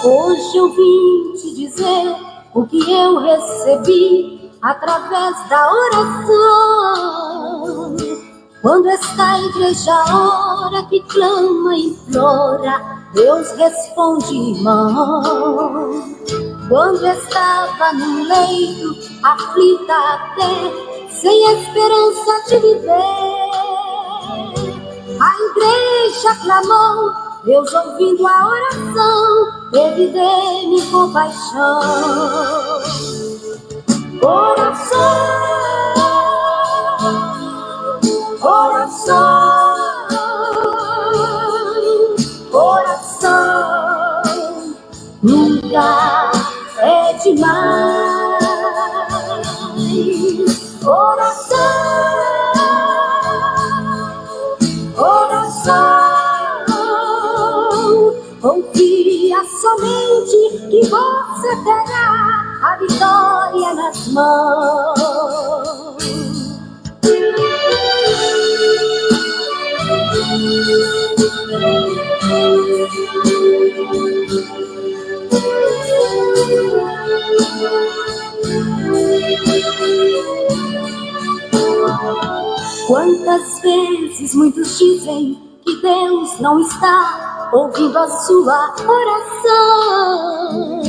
Hoje eu vim te dizer o que eu recebi através da oração. Quando esta igreja ora, que clama e implora, Deus responde, irmão. Quando estava no leito, aflita até, sem esperança de viver, a igreja clamou, Deus ouvindo a oração, teve dele compaixão. Oração, oração, oração, nunca é demais. Oração, oração, confia somente que você terá a vitória nas mãos. Quantas vezes muitos dizem que Deus não está ouvindo a sua oração,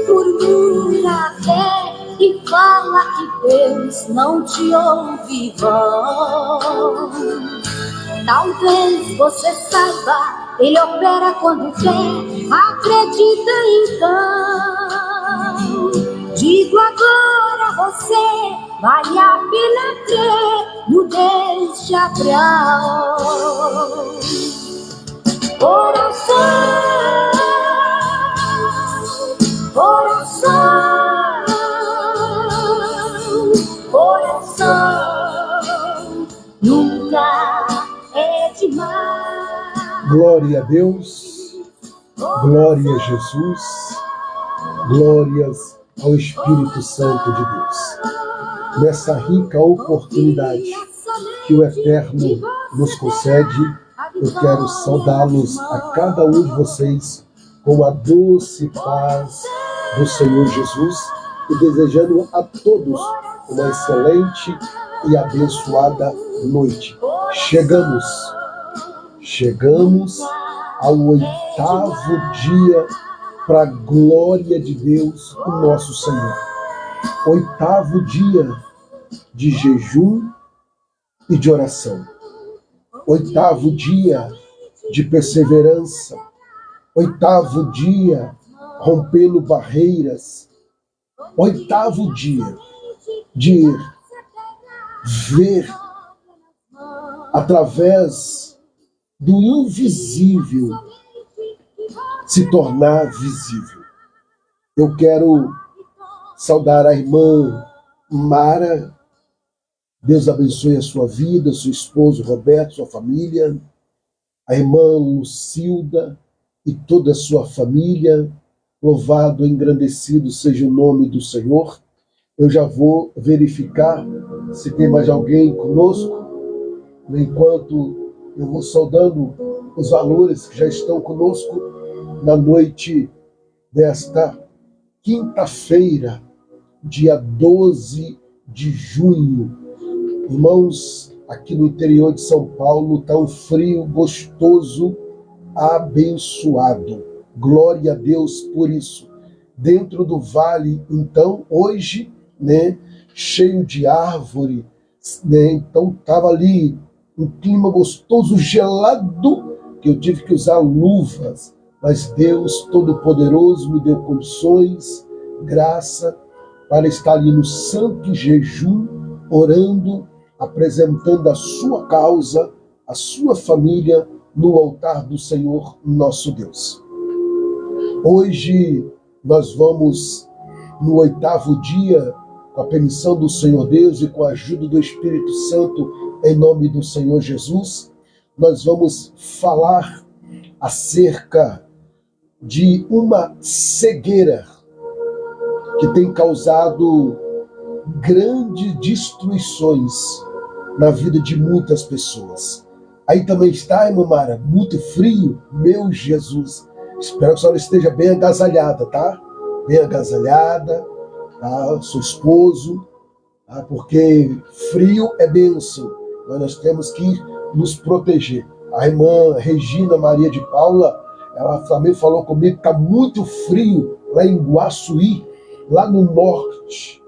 murmura até e fala que Deus não te ouve, vão. Talvez você saiba, Ele opera quando quer, acredita então. Digo agora você, vale a pena crer no Deus de Abraão. Oração, oração, oração, nunca é demais. Glória a Deus, glória a Jesus, glórias ao Espírito Santo de Deus. Nessa rica oportunidade que o Eterno nos concede, eu quero saudá-los a cada um de vocês com a doce paz do Senhor Jesus e desejando a todos uma excelente e abençoada noite. Chegamos ao 8º dia para a glória de Deus, o nosso Senhor. 8º dia de jejum e de oração. 8º dia de perseverança. 8º dia rompendo barreiras. 8º dia de ver através do invisível se tornar visível. Eu quero saudar a irmã Mara. Deus abençoe a sua vida, seu esposo Roberto, sua família, a irmã Lucilda e toda a sua família. Louvado, engrandecido seja o nome do Senhor. Eu já vou verificar se tem mais alguém conosco, enquanto eu vou saudando os valores que já estão conosco na noite desta quinta-feira, dia 12 de junho. Irmãos, aqui no interior de São Paulo está um frio gostoso, abençoado. Glória a Deus por isso. Dentro do vale, então, hoje, cheio de árvore, então estava ali um clima gostoso, gelado, que eu tive que usar luvas, mas Deus Todo-Poderoso me deu condições, graça, para estar ali no santo jejum, orando, apresentando a sua causa, a sua família, no altar do Senhor, nosso Deus. Hoje nós vamos, no 8º dia, com a permissão do Senhor Deus e com a ajuda do Espírito Santo, em nome do Senhor Jesus, nós vamos falar acerca de uma cegueira que tem causado grandes destruições na vida de muitas pessoas. Aí também está, irmã Mara, muito frio, meu Jesus. Espero que a senhora esteja bem agasalhada, tá? Bem agasalhada, tá? Seu esposo, tá? Porque frio é bênção. Nós temos que nos proteger. A irmã Regina Maria de Paula, ela também falou comigo que está muito frio lá em Guaçuí, lá no norte,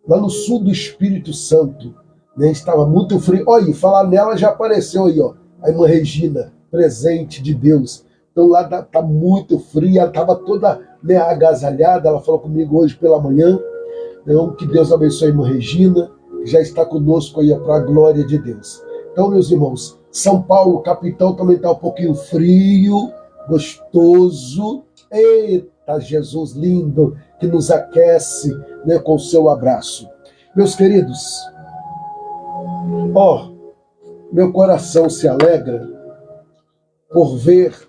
lá no sul do Espírito Santo. Né? Estava muito frio. Olha, falar nela já apareceu aí, ó, a irmã Regina, presente de Deus. Então lá tá muito frio, ela estava toda, né, agasalhada, ela falou comigo hoje pela manhã. Então, que Deus abençoe a irmã Regina, que já está conosco aí para a glória de Deus. Então, meus irmãos, São Paulo, capital, também está um pouquinho frio, gostoso. Eita, Jesus lindo, que nos aquece, né, com o seu abraço. Meus queridos, ó, meu coração se alegra por ver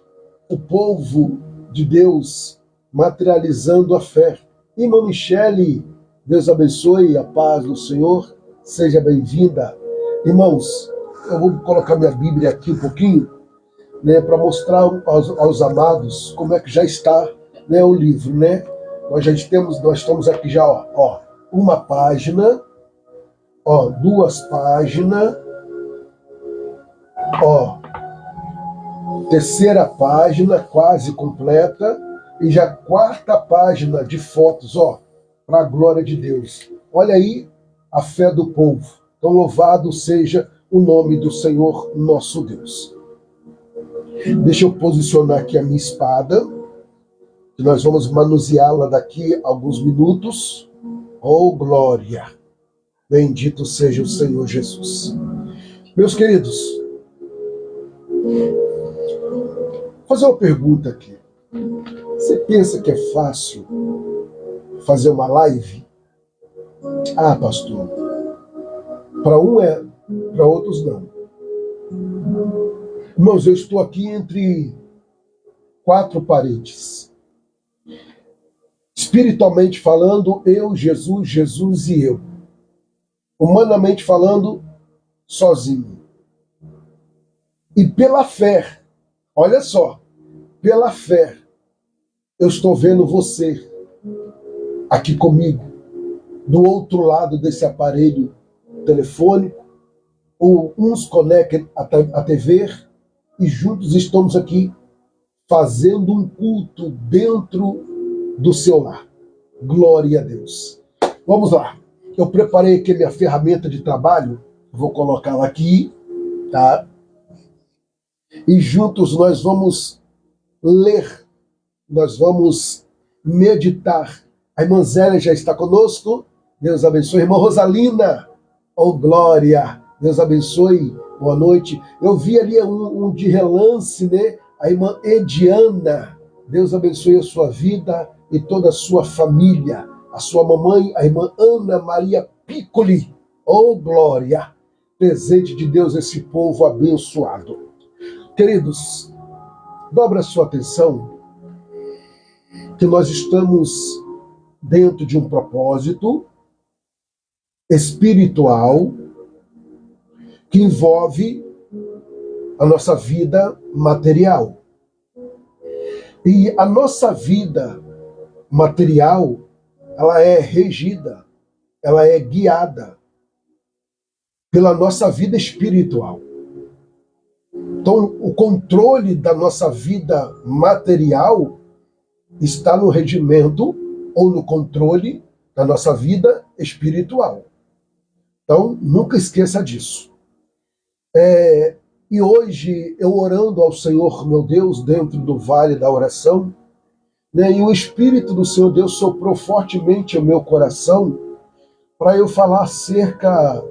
o povo de Deus materializando a fé. Irmã Michele, Deus abençoe, a paz do Senhor, seja bem-vinda. Irmãos, eu vou colocar minha Bíblia aqui um pouquinho, né, para mostrar aos amados como é que já está, né, o livro, né? Nós estamos aqui já, ó, uma página, ó, 2 páginas, ó, 3ª página quase completa e já 4ª página de fotos, ó, para a glória de Deus. Olha aí a fé do povo. Então louvado seja o nome do Senhor nosso Deus. Deixa eu posicionar aqui a minha espada, que nós vamos manuseá-la daqui a alguns minutos. Oh, glória! Bendito seja o Senhor Jesus. Meus queridos, vou fazer uma pergunta aqui. Você pensa que é fácil fazer uma live? Ah, pastor, para um é, para outros não. Irmãos, eu estou aqui entre 4 paredes. Espiritualmente falando, eu, Jesus, Jesus e eu. Humanamente falando, sozinho. E pela fé, olha só, pela fé, eu estou vendo você aqui comigo, do outro lado desse aparelho telefônico, ou uns conectam a TV e juntos estamos aqui fazendo um culto dentro do seu lar. Glória a Deus. Vamos lá. Eu preparei aqui a minha ferramenta de trabalho, vou colocá-la aqui, tá? E juntos nós vamos ler, nós vamos meditar. A irmã Zélia já está conosco. Deus abençoe. Irmã Rosalina, oh glória, Deus abençoe, boa noite. Eu vi ali um de relance, né? A irmã Ediana, Deus abençoe a sua vida e toda a sua família. A sua mamãe, a irmã Ana Maria Piccoli, oh glória, presente de Deus esse povo abençoado. Queridos, dobra a sua atenção, que nós estamos dentro de um propósito espiritual que envolve a nossa vida material. E a nossa vida material, ela é regida, ela é guiada pela nossa vida espiritual. Então, o controle da nossa vida material está no regimento ou no controle da nossa vida espiritual. Então, nunca esqueça disso. E hoje, eu orando ao Senhor, meu Deus, dentro do vale da oração, né, e o Espírito do Senhor Deus soprou fortemente ao meu coração para eu falar acerca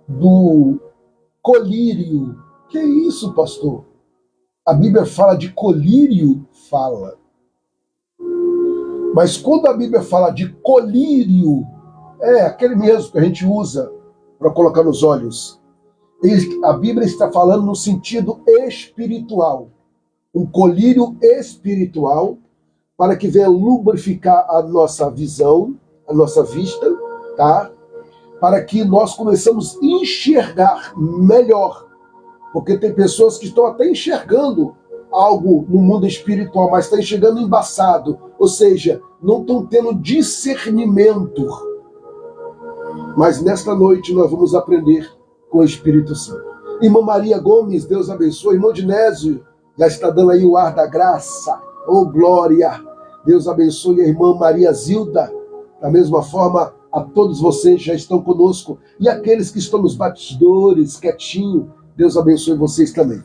do colírio. Que é isso, pastor? A Bíblia fala de colírio? Fala. Mas quando a Bíblia fala de colírio, é aquele mesmo que a gente usa para colocar nos olhos. A Bíblia está falando no sentido espiritual. Um colírio espiritual para que venha lubrificar a nossa visão, a nossa vista, tá? Para que nós começamos a enxergar melhor. Porque tem pessoas que estão até enxergando algo no mundo espiritual, mas estão enxergando embaçado. Ou seja, não estão tendo discernimento. Mas nesta noite nós vamos aprender com o Espírito Santo. Irmã Maria Gomes, Deus abençoe. Irmão Dinésio, já está dando aí o ar da graça. Oh, glória! Deus abençoe a irmã Maria Zilda. Da mesma forma, a todos vocês já estão conosco. E aqueles que estão nos bastidores, quietinho, Deus abençoe vocês também.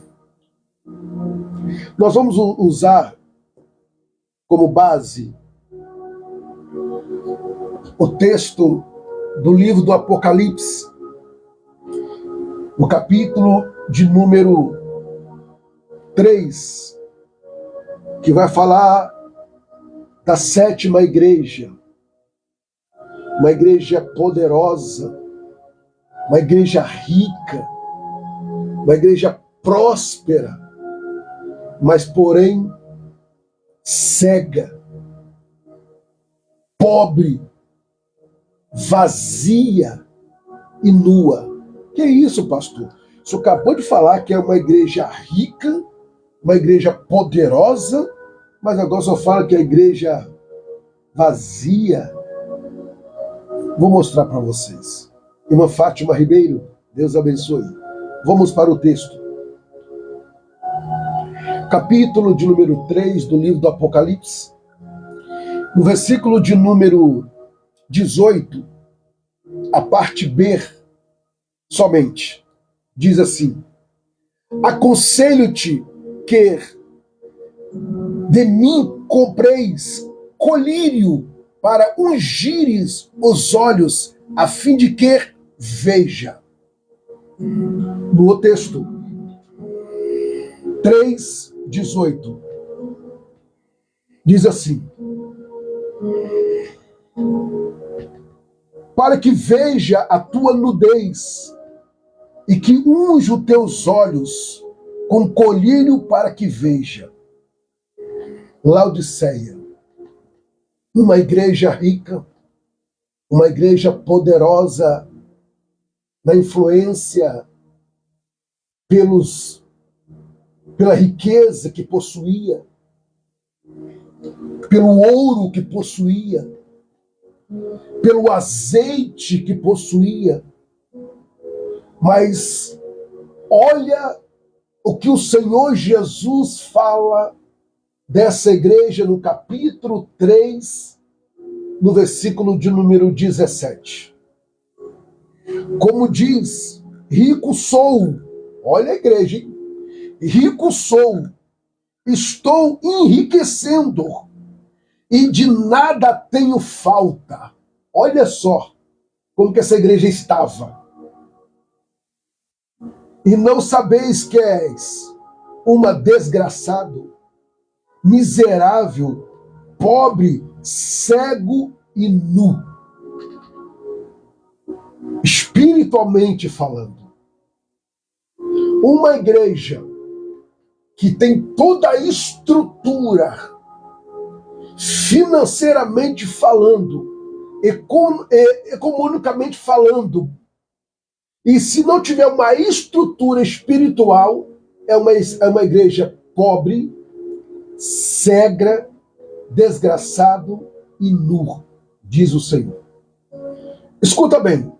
Nós vamos usar como base o texto do livro do Apocalipse, no capítulo de número 3, que vai falar da 7ª igreja. Uma igreja poderosa, uma igreja rica, uma igreja próspera, mas porém cega, pobre, vazia e nua. Que é isso, pastor? O senhor acabou de falar que é uma igreja rica, uma igreja poderosa, mas agora só fala que é a igreja vazia. Vou mostrar para vocês. Irmã Fátima Ribeiro, Deus abençoe. Vamos para o texto. Capítulo de número 3 do livro do Apocalipse. No versículo de número 18, a parte B somente, diz assim: aconselho-te que de mim compreis colírio para ungires os olhos, a fim de que veja. No texto 3:18 diz assim: para que veja a tua nudez e que unja os teus olhos com colírio para que veja. Laodiceia, uma igreja rica, uma igreja poderosa na influência pela riqueza que possuía, pelo ouro que possuía, pelo azeite que possuía. Mas olha o que o Senhor Jesus fala dessa igreja no capítulo 3, no versículo de número 17. Como diz, rico sou, olha a igreja, hein? Rico sou, estou enriquecendo e de nada tenho falta. Olha só como que essa igreja estava. E não sabeis que és uma desgraçado, miserável, pobre, cego e nu. Espiritualmente falando. Uma igreja que tem toda a estrutura, financeiramente falando, economicamente falando, e se não tiver uma estrutura espiritual, é uma igreja pobre, cega, desgraçado e nu, diz o Senhor. Escuta bem.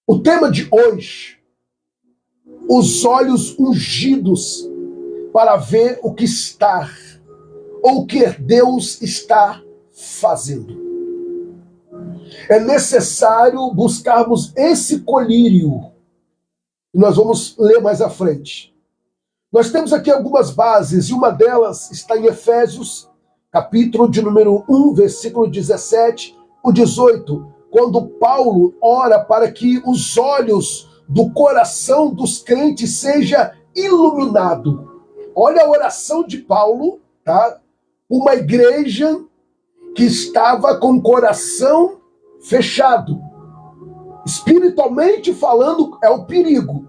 O tema de hoje, os olhos ungidos para ver o que está, ou o que Deus está fazendo. É necessário buscarmos esse colírio. E nós vamos ler mais à frente. Nós temos aqui algumas bases, e uma delas está em Efésios, capítulo de número 1, versículo 17, o 18, quando Paulo ora para que os olhos do coração dos crentes seja iluminado. Olha a oração de Paulo, tá? Uma igreja que estava com o coração fechado. Espiritualmente falando, é o perigo.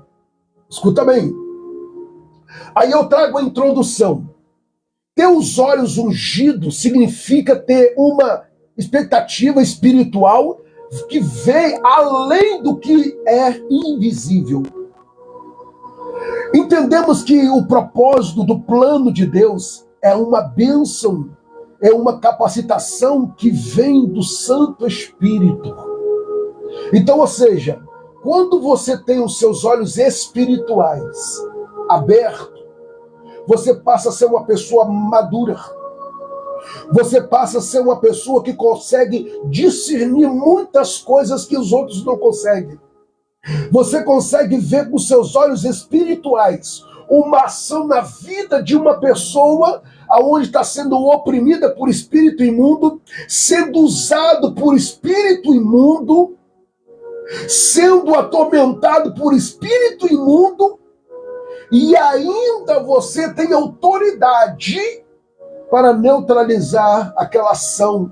Escuta bem. Aí eu trago a introdução. Ter os olhos ungidos significa ter uma expectativa espiritual que vê além do que é invisível. Entendemos que o propósito do plano de Deus é uma bênção, é uma capacitação que vem do Santo Espírito. Então, ou seja, quando você tem os seus olhos espirituais abertos, você passa a ser uma pessoa madura. Você passa a ser uma pessoa que consegue discernir muitas coisas que os outros não conseguem. Você consegue ver com seus olhos espirituais uma ação na vida de uma pessoa aonde está sendo oprimida por espírito imundo, sendo usado por espírito imundo, sendo atormentado por espírito imundo, e ainda você tem autoridade para neutralizar aquela ação,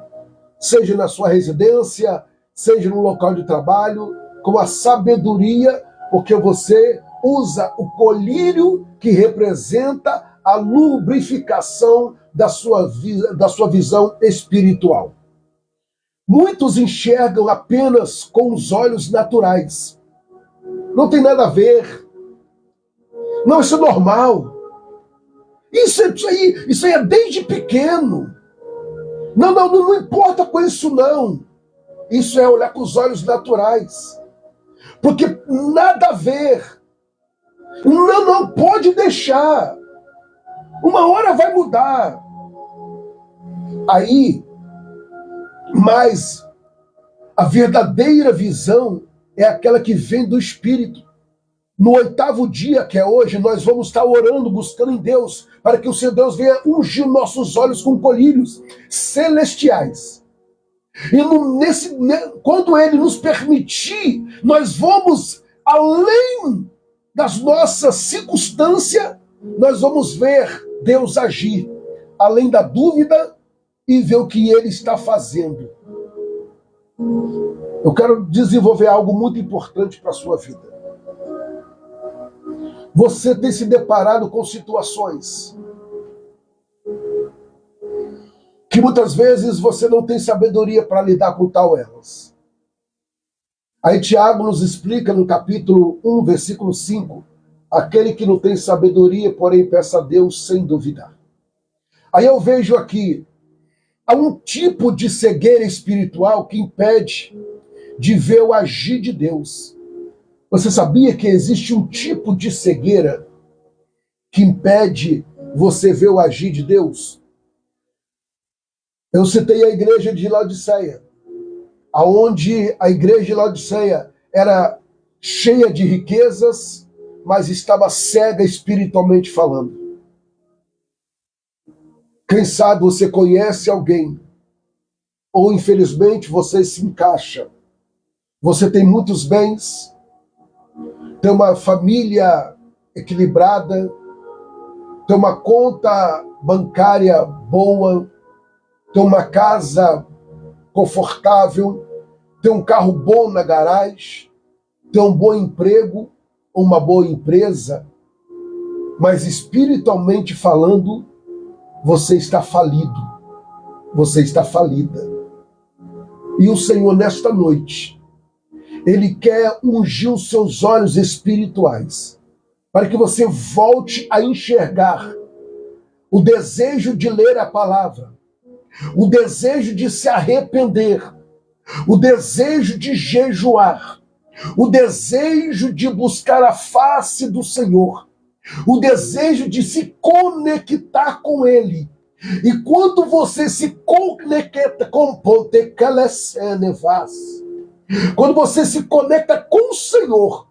seja na sua residência, seja no local de trabalho, com a sabedoria, porque você usa o colírio que representa a lubrificação da sua visão espiritual. Muitos enxergam apenas com os olhos naturais. Não tem nada a ver. Não, isso é normal. Isso aí é desde pequeno. Não importa com isso, não. Isso é olhar com os olhos naturais. Porque nada a ver. Não pode deixar. Uma hora vai mudar. Aí, mas a verdadeira visão é aquela que vem do Espírito. No 8º dia, que é hoje, nós vamos estar orando, buscando em Deus, para que o Senhor Deus venha ungir nossos olhos com colírios celestiais. E quando Ele nos permitir, nós vamos, além das nossas circunstâncias, nós vamos ver Deus agir, além da dúvida, e ver o que Ele está fazendo. Eu quero desenvolver algo muito importante para a sua vida. Você tem se deparado com situações que muitas vezes você não tem sabedoria para lidar com tal elas. Aí Tiago nos explica no capítulo 1, versículo 5, aquele que não tem sabedoria, porém peça a Deus sem duvidar. Aí eu vejo aqui, há um tipo de cegueira espiritual que impede de ver o agir de Deus. Você sabia que existe um tipo de cegueira que impede você ver o agir de Deus? Eu citei a igreja de Laodiceia, aonde a igreja de Laodiceia era cheia de riquezas, mas estava cega espiritualmente falando. Quem sabe você conhece alguém, ou infelizmente você se encaixa. Você tem muitos bens, tem uma família equilibrada, tem uma conta bancária boa, tem uma casa confortável, tem um carro bom na garagem, tem um bom emprego, uma boa empresa, mas espiritualmente falando, você está falido, você está falida. E o Senhor, nesta noite, Ele quer ungir os seus olhos espirituais, para que você volte a enxergar o desejo de ler a palavra, o desejo de se arrepender, o desejo de jejuar, o desejo de buscar a face do Senhor, o desejo de se conectar com Ele. E quando você se conecta com quando você se conecta com o Senhor,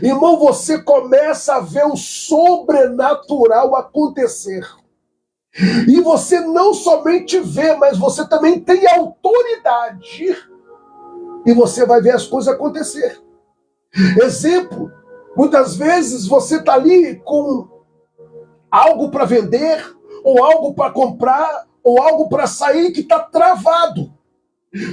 irmão, você começa a ver o sobrenatural acontecer. E você não somente vê, mas você também tem autoridade. E você vai ver as coisas acontecer. Exemplo, muitas vezes você está ali com algo para vender, ou algo para comprar, ou algo para sair que está travado.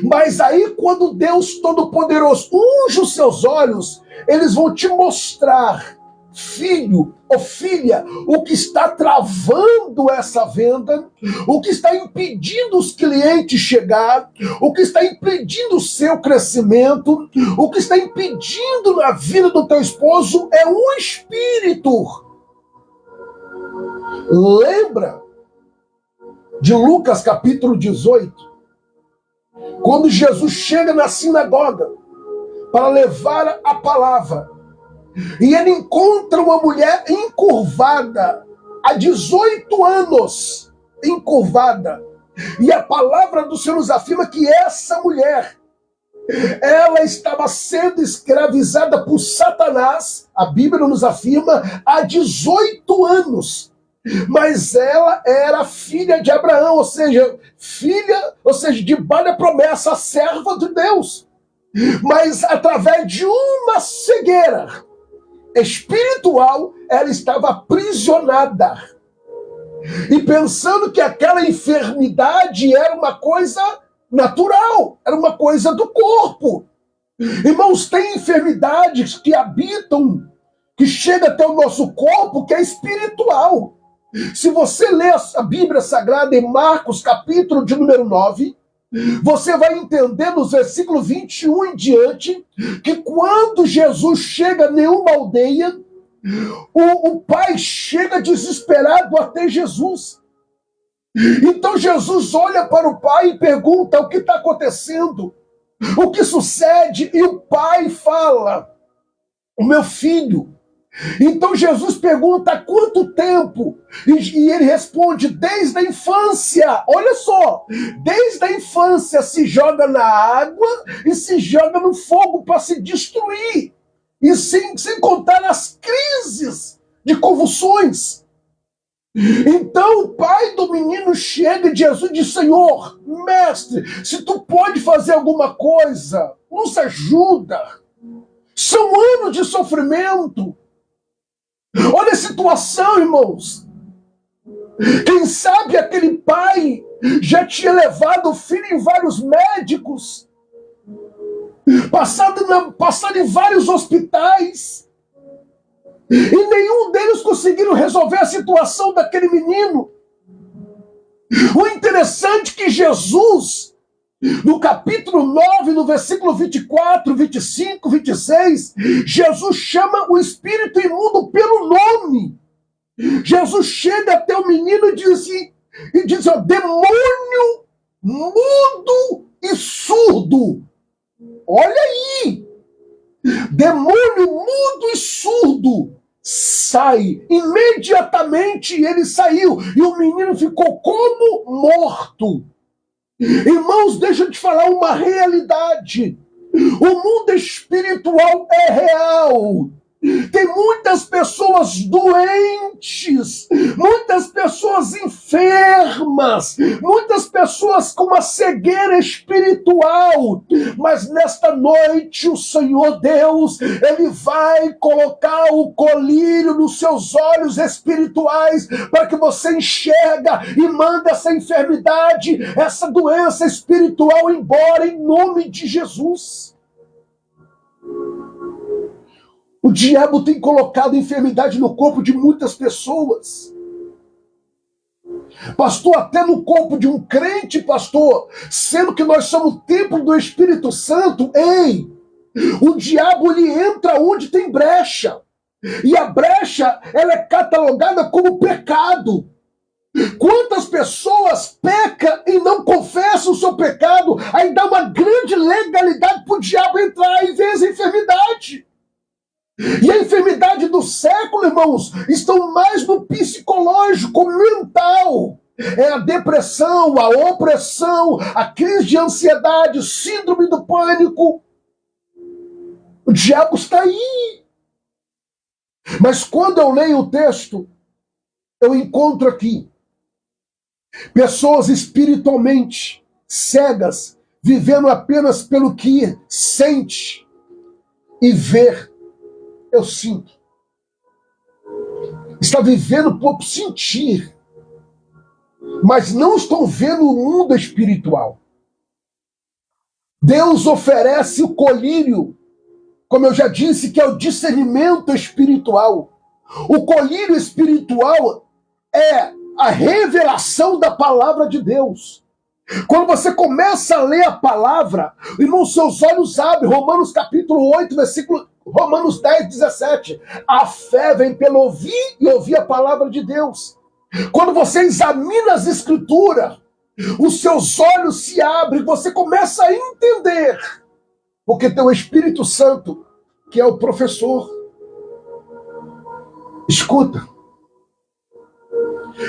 Mas aí quando Deus Todo-Poderoso unge os seus olhos, eles vão te mostrar filho ou filha, o que está travando essa venda, o que está impedindo os clientes chegar, o que está impedindo o seu crescimento, o que está impedindo a vida do teu esposo é um espírito. Lembra de Lucas capítulo 18, quando Jesus chega na sinagoga para levar a palavra, e ele encontra uma mulher encurvada, há 18 anos, encurvada. E a palavra do Senhor nos afirma que essa mulher, ela estava sendo escravizada por Satanás, a Bíblia nos afirma, há 18 anos. Mas ela era filha de Abraão, ou seja, debaixo da promessa, serva de Deus. Mas através de uma cegueira espiritual, ela estava aprisionada. E pensando que aquela enfermidade era uma coisa natural, era uma coisa do corpo. Irmãos, tem enfermidades que habitam, que chegam até o nosso corpo, que é espiritual. Se você ler a Bíblia Sagrada em Marcos, capítulo de número 9, você vai entender nos versículos 21 em diante que quando Jesus chega em uma aldeia, o pai chega desesperado até Jesus. Então Jesus olha para o pai e pergunta o que está acontecendo, o que sucede, e o pai fala: o meu filho. Então Jesus pergunta há quanto tempo? E ele responde: desde a infância. Olha só, desde a infância se joga na água e se joga no fogo para se destruir. E sem contar as crises de convulsões. Então o pai do menino chega e Jesus diz: Senhor, mestre, se tu pode fazer alguma coisa, nos ajuda. São anos de sofrimento. Olha a situação, irmãos. Quem sabe aquele pai já tinha levado o filho em vários médicos, passado em vários hospitais, e nenhum deles conseguiram resolver a situação daquele menino. O interessante é que Jesus, no capítulo 9, no versículo 24, 25, 26, Jesus chama o espírito imundo pelo nome. Jesus chega até o menino e diz, ó, demônio mudo e surdo. Olha aí! Demônio mudo e surdo. Sai. Imediatamente ele saiu. E o menino ficou como morto. Irmãos, deixa eu te falar uma realidade. O mundo espiritual é real. Tem muitas pessoas doentes, muitas pessoas enfermas, muitas pessoas com uma cegueira espiritual. Mas nesta noite o Senhor Deus, Ele vai colocar o colírio nos seus olhos espirituais para que você enxerga e manda essa enfermidade, essa doença espiritual embora em nome de Jesus. O diabo tem colocado enfermidade no corpo de muitas pessoas. Pastor, até no corpo de um crente, pastor, sendo que nós somos o templo do Espírito Santo. Ei, o diabo ele entra onde tem brecha. E a brecha, ela é catalogada como pecado. Quantas pessoas pecam e não confessam o seu pecado, aí dá uma grande legalidade para o diabo entrar e ver essa enfermidade. E a enfermidade do século, irmãos, estão mais no psicológico, mental. É a depressão, a opressão, a crise de ansiedade, síndrome do pânico. O diabo está aí. Mas quando eu leio o texto, eu encontro aqui pessoas espiritualmente cegas, vivendo apenas pelo que sente e vê. Eu sinto. Está vivendo por sentir, mas não estão vendo o mundo espiritual. Deus oferece o colírio, como eu já disse, que é o discernimento espiritual. O colírio espiritual é a revelação da palavra de Deus. Quando você começa a ler a palavra, irmão, seus olhos abrem. Romanos capítulo 8, versículo Romanos 10, 17. A fé vem pelo ouvir e ouvir a palavra de Deus. Quando você examina as escrituras, os seus olhos se abrem, você começa a entender. Porque tem o Espírito Santo, que é o professor. Escuta.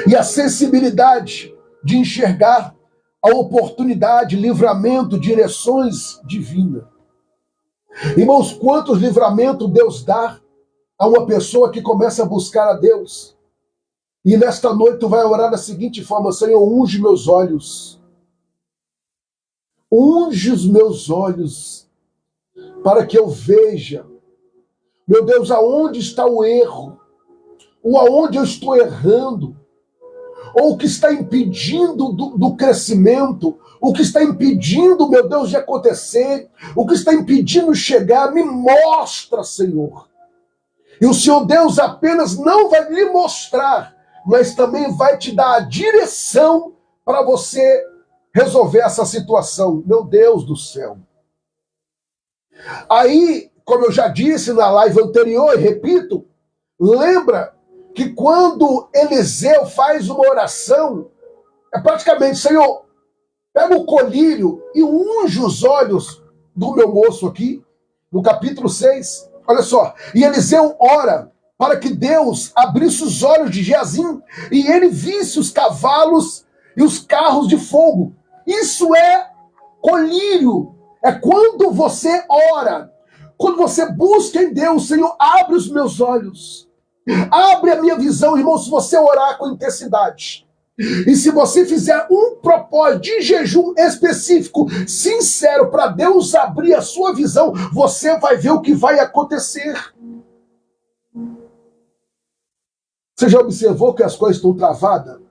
E a sensibilidade de enxergar a oportunidade, livramento, direções divinas. Irmãos, quantos livramentos Deus dá a uma pessoa que começa a buscar a Deus? E nesta noite tu vai orar da seguinte forma: Senhor, unge meus olhos. Unge os meus olhos para que eu veja, meu Deus, aonde está o erro, ou aonde eu estou errando, ou o que está impedindo do crescimento, o que está impedindo, meu Deus, de acontecer, o que está impedindo chegar, me mostra, Senhor. E o Senhor Deus apenas não vai lhe mostrar, mas também vai te dar a direção para você resolver essa situação. Meu Deus do céu. Aí, como eu já disse na live anterior, e repito, lembra que quando Eliseu faz uma oração, é praticamente: Senhor, pega o colírio e unge os olhos do meu moço aqui, no capítulo 6. Olha só, e Eliseu ora para que Deus abrisse os olhos de Geazim e ele visse os cavalos e os carros de fogo. Isso é colírio. É quando você ora, quando você busca em Deus: Senhor, abre os meus olhos. Abre a minha visão, irmão, se você orar com intensidade. E se você fizer um propósito de jejum específico, sincero, para Deus abrir a sua visão, você vai ver o que vai acontecer. Você já observou que as coisas estão travadas?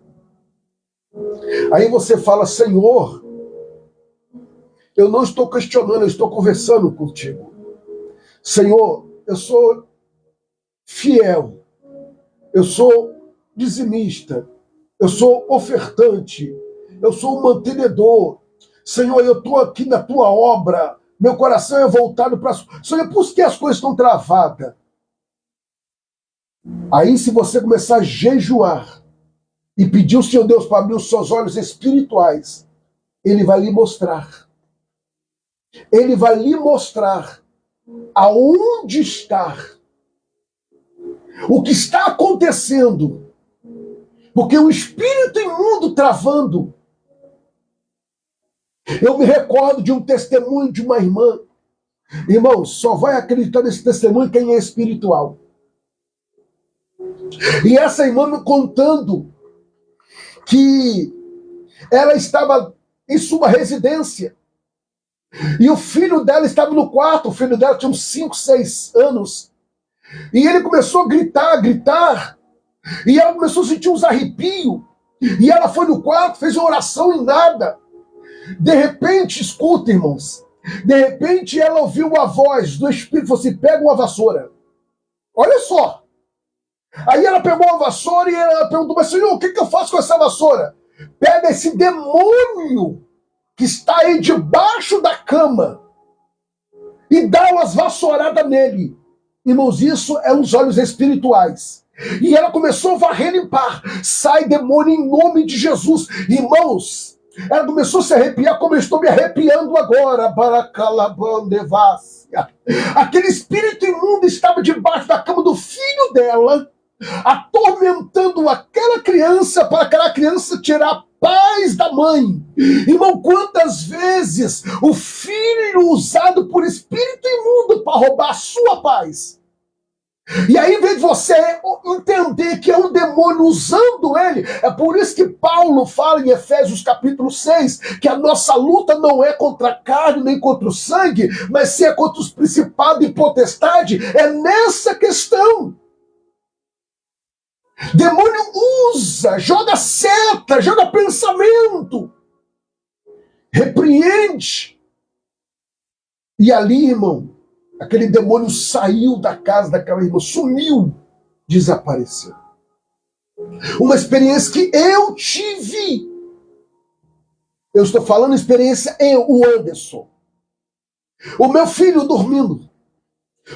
Aí você fala: Senhor, eu não estou questionando, eu estou conversando contigo. Senhor, eu sou fiel, eu sou dizimista, eu sou ofertante, eu sou um mantenedor. Senhor, eu estou aqui na tua obra, meu coração é voltado para... Senhor, por que as coisas estão travadas? Aí, se você começar a jejuar e pedir ao Senhor Deus para abrir os seus olhos espirituais, Ele vai lhe mostrar. Ele vai lhe mostrar aonde está, o que está acontecendo, porque o espírito imundo travando. Eu me recordo de um testemunho de uma irmã. Irmão, só vai acreditar nesse testemunho quem é espiritual. E essa irmã me contando que ela estava em sua residência e o filho dela estava no quarto. O filho dela tinha uns 5, 6 anos. E ele começou a gritar, e ela começou a sentir uns arrepios, e ela foi no quarto, fez uma oração e nada. De repente, escuta, irmãos, de repente ela ouviu a voz do Espírito, falou assim: pega uma vassoura. Olha só. Aí ela pegou a vassoura e ela perguntou: mas Senhor, o que eu faço com essa vassoura? Pega esse demônio que está aí debaixo da cama e dá umas vassouradas nele. Irmãos, isso é os olhos espirituais. E ela começou a varrer e limpar. Sai, demônio, em nome de Jesus. Irmãos, ela começou a se arrepiar como eu estou me arrepiando agora. Aquele espírito imundo estava debaixo da cama do filho dela, atormentando aquela criança, para aquela criança tirar a paz da mãe. Irmão, quantas vezes o filho usado por espírito imundo para roubar a sua paz. E aí, em vez de você entender que é um demônio usando ele, é por isso que Paulo fala em Efésios capítulo 6, que a nossa luta não é contra a carne nem contra o sangue, mas sim é contra os principados e potestades. É nessa questão. Demônio usa, joga seta, joga pensamento, repreende. E ali, irmão, aquele demônio saiu da casa daquela irmã, sumiu. desapareceu. Uma experiência que eu tive. Eu estou falando experiência o Anderson. O meu filho dormindo.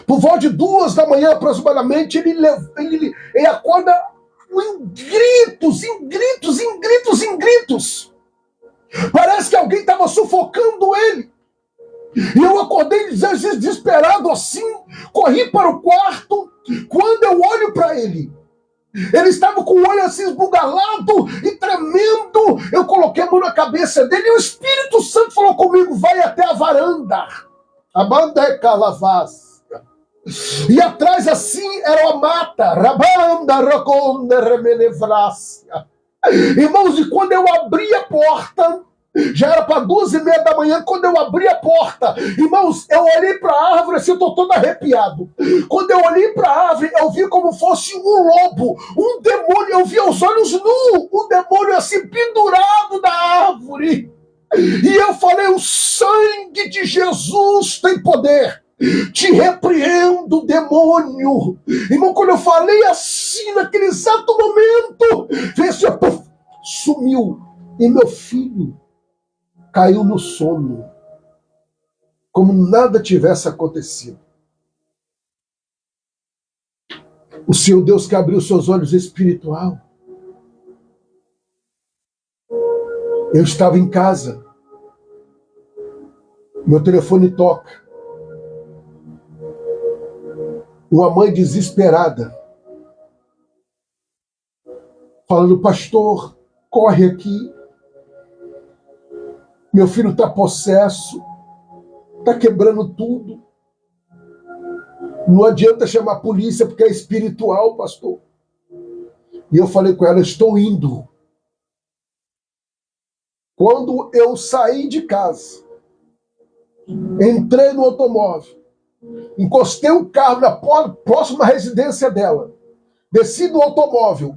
Por volta de 2 da manhã, aproximadamente, ele acorda em gritos, em gritos, em gritos, em gritos. Parece que alguém estava sufocando ele. E eu acordei desesperado assim, corri para o quarto. Quando eu olho para ele, ele estava com o olho assim esbugalado e tremendo. Eu coloquei a mão na cabeça dele e o Espírito Santo falou comigo: vai até a varanda. A banda é calavaz. E atrás assim era uma mata. Rabanda, raconda, remenevrácia. Irmãos, e quando eu abri a porta, já era para 2:30 da manhã, quando eu abri a porta, irmãos, eu olhei para a árvore assim, eu estou todo arrepiado. Quando eu olhei para a árvore, eu vi como fosse um lobo, um demônio, eu vi os olhos nus, um demônio assim pendurado da árvore. E eu falei: o sangue de Jesus tem poder. Te repreendo, demônio. Irmão, quando eu falei assim, naquele exato momento, veio assim, sumiu. E meu filho caiu no sono, como nada tivesse acontecido. O Senhor Deus que abriu seus olhos espiritual. Eu estava em casa. Meu telefone toca. Uma mãe desesperada, falando: pastor, corre aqui. Meu filho está possesso, está quebrando tudo. Não adianta chamar a polícia porque é espiritual, pastor. E eu falei com ela: estou indo. Quando eu saí de casa, entrei no automóvel, encostei o carro na próxima residência dela, desci do automóvel.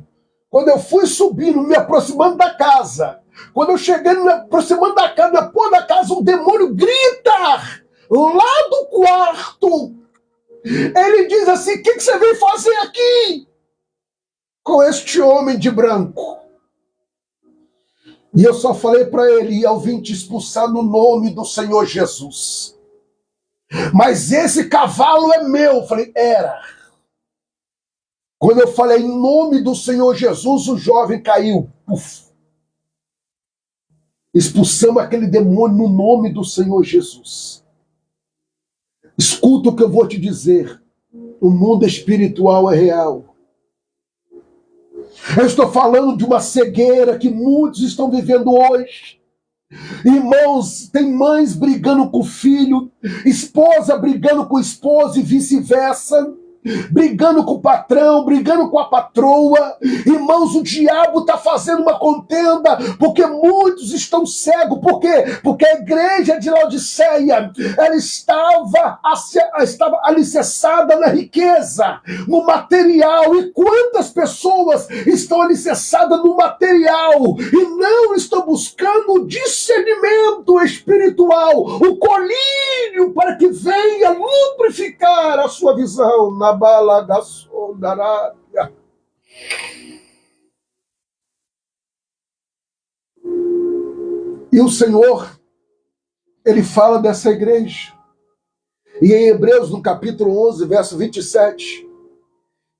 Quando eu fui subindo, me aproximando da casa, quando eu cheguei me aproximando da casa, na porta da casa, o demônio grita lá do quarto. Ele diz assim: o que você veio fazer aqui com este homem de branco? E eu só falei para ele: eu vim te expulsar no nome do Senhor Jesus. Mas esse cavalo é meu. Eu falei: era. Quando eu falei em nome do Senhor Jesus, o jovem caiu. Uf. Expulsamos aquele demônio no nome do Senhor Jesus. Escuta o que eu vou te dizer. O mundo espiritual é real. Eu estou falando de uma cegueira que muitos estão vivendo hoje. Irmãos, tem mães brigando com o filho, esposa brigando com o esposo e vice-versa, brigando com o patrão, brigando com a patroa. Irmãos, o diabo está fazendo uma contenda, porque muitos estão cegos. Por quê? Porque a igreja de Laodiceia, ela estava alicerçada na riqueza, no material. E quantas pessoas estão alicerçadas no material e não estão buscando o discernimento espiritual, o colírio, para que venha lubrificar a sua visão na bala da Sondarária. E o Senhor, ele fala dessa igreja. E em Hebreus, no capítulo 11, verso 27,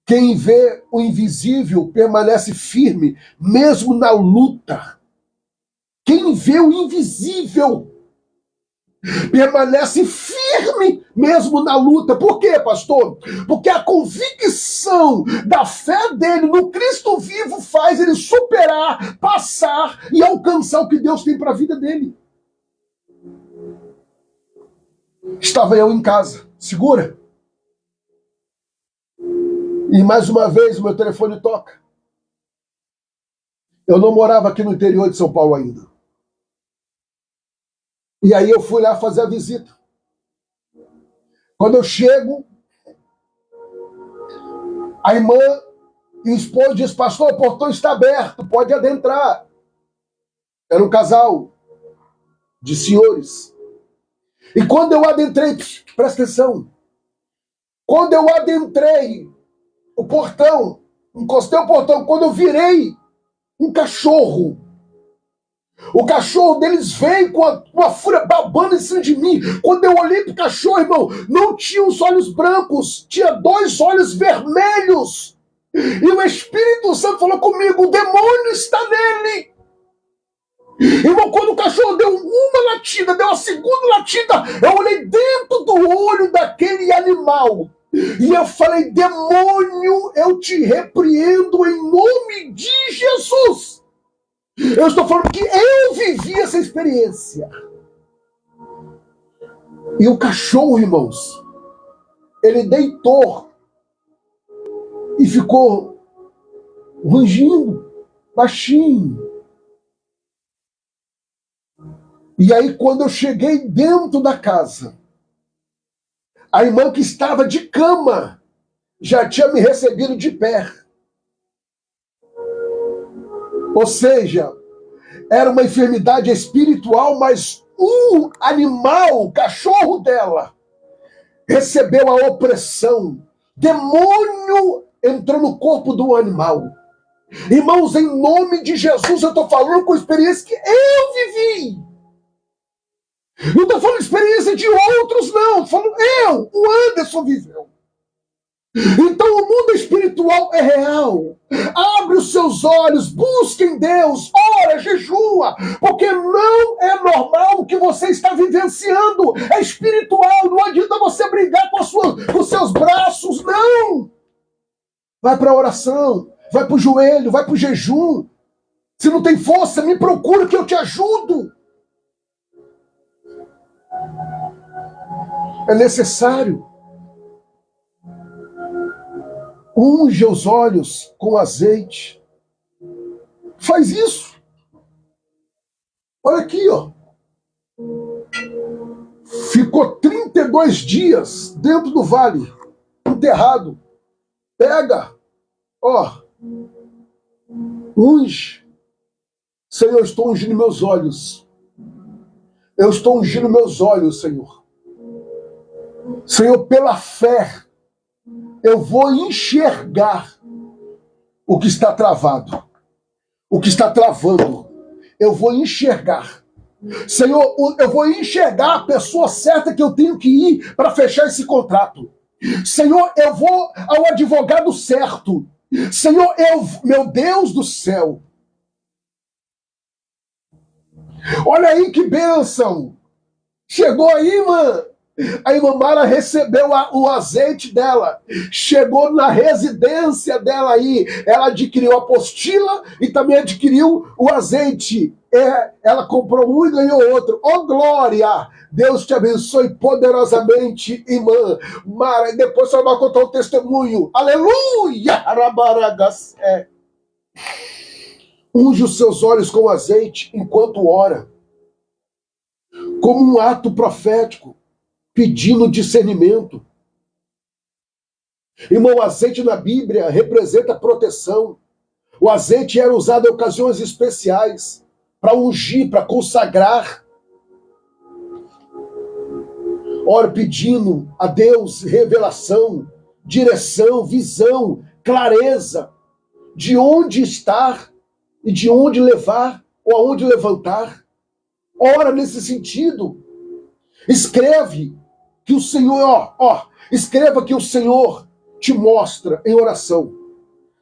quem vê o invisível permanece firme, mesmo na luta. Quem vê o invisível permanece firme mesmo na luta. Por quê, pastor? Porque a convicção da fé dele no Cristo vivo faz ele superar, passar e alcançar o que Deus tem para a vida dele. Estava eu em casa, segura. E mais uma vez o meu telefone toca. Eu não morava aqui no interior de São Paulo ainda. E aí eu fui lá fazer a visita. Quando eu chego, a irmã e o esposo diz: pastor, o portão está aberto, pode adentrar. Era um casal de senhores. E quando eu adentrei, presta atenção, quando eu adentrei, o portão, encostei o portão, quando eu virei, um cachorro. O cachorro deles veio com uma fúria babando em cima de mim. Quando eu olhei pro cachorro, irmão, não tinha os olhos brancos, tinha 2 olhos vermelhos. E o Espírito Santo falou comigo, o demônio está nele. Irmão, quando o cachorro deu uma latida, deu a segunda latida, eu olhei dentro do olho daquele animal. E eu falei, demônio, eu te repreendo em nome de Jesus. Eu estou falando que eu vivi essa experiência. E o cachorro, irmãos, ele deitou e ficou rangindo, baixinho. E aí, quando eu cheguei dentro da casa, a irmã que estava de cama já tinha me recebido de pé. Ou seja, era uma enfermidade espiritual, mas um animal, o cachorro dela, recebeu a opressão. Demônio entrou no corpo do animal. Irmãos, em nome de Jesus, eu estou falando com experiência que eu vivi. Não estou falando experiência de outros, não. Estou falando o Anderson viveu. Então o mundo espiritual é real. Abre os seus olhos, busque em Deus, ora, jejua, porque não é normal o que você está vivenciando. É espiritual, não adianta você brigar com os seus braços, não. Vai para a oração, vai para o joelho, vai para o jejum. Se não tem força, me procura que eu te ajudo. É necessário. Unge os olhos com azeite. Faz isso. Olha aqui, ó. Ficou 32 dias dentro do vale, enterrado. Pega, ó. Unge. Senhor, eu estou ungindo meus olhos. Eu estou ungindo meus olhos, Senhor. Senhor, pela fé, eu vou enxergar o que está travado, o que está travando. Eu vou enxergar. Senhor, eu vou enxergar a pessoa certa que eu tenho que ir para fechar esse contrato. Senhor, eu vou ao advogado certo. Senhor, meu Deus do céu. Olha aí que bênção. Chegou aí, mano. A irmã Mara recebeu o azeite dela, chegou na residência dela aí, ela adquiriu a apostila e também adquiriu o azeite. Ela comprou um e ganhou outro. Oh, glória! Deus te abençoe poderosamente, irmã Mara. E depois ela vai contar o testemunho. Aleluia! Unge os seus olhos com azeite enquanto ora, como um ato profético, pedindo discernimento. Irmão, o azeite na Bíblia representa proteção. O azeite era usado em ocasiões especiais para ungir, para consagrar. Ora, pedindo a Deus revelação, direção, visão, clareza de onde estar e de onde levar ou aonde levantar. Ora nesse sentido. Escreve que o Senhor, escreva que o Senhor te mostra em oração.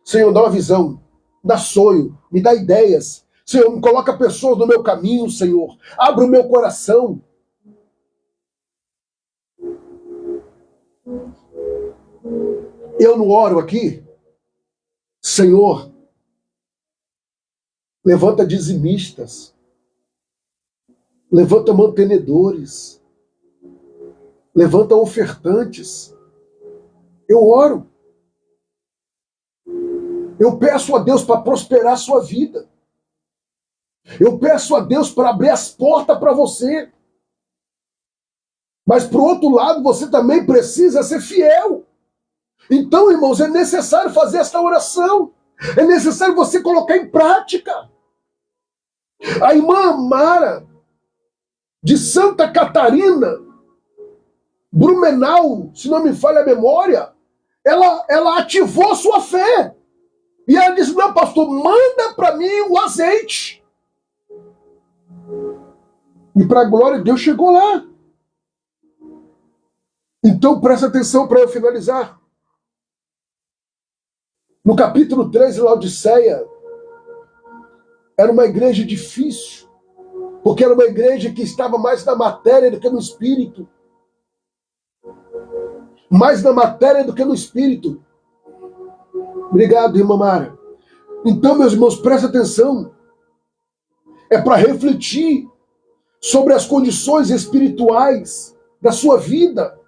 Senhor, dá uma visão, dá sonho, me dá ideias. Senhor, me coloca pessoas no meu caminho, Senhor. Abre o meu coração. Eu não oro aqui. Senhor, levanta dizimistas. Levanta mantenedores. Levanta ofertantes. Eu oro. Eu peço a Deus para prosperar a sua vida. Eu peço a Deus para abrir as portas para você. Mas, por outro lado, você também precisa ser fiel. Então, irmãos, é necessário fazer esta oração. É necessário você colocar em prática. A irmã Mara, de Santa Catarina, Blumenau, se não me falha a memória, ela ativou sua fé. E ela disse, não, pastor, manda para mim o azeite. E para a glória de Deus chegou lá. Então presta atenção para eu finalizar. No capítulo 3, Laodiceia era uma igreja difícil, porque era uma igreja que estava mais na matéria do que no espírito. Mais na matéria do que no espírito. Obrigado, irmã Mara. Então, meus irmãos, presta atenção. É para refletir sobre as condições espirituais da sua vida.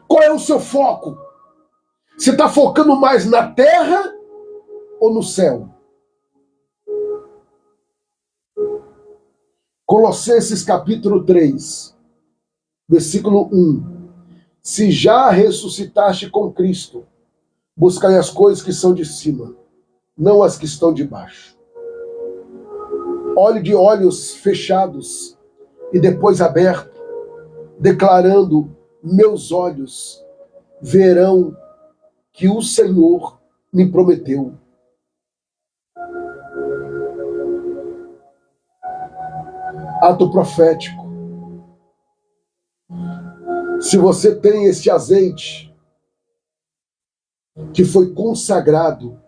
Qual é o seu foco? Você está focando mais na terra ou no céu? Colossenses capítulo 3, versículo 1. Se já ressuscitaste com Cristo, buscai as coisas que são de cima, não as que estão de baixo. Olhe de olhos fechados e depois aberto, declarando, meus olhos verão que o Senhor me prometeu. Ato profético. Se você tem este azeite que foi consagrado,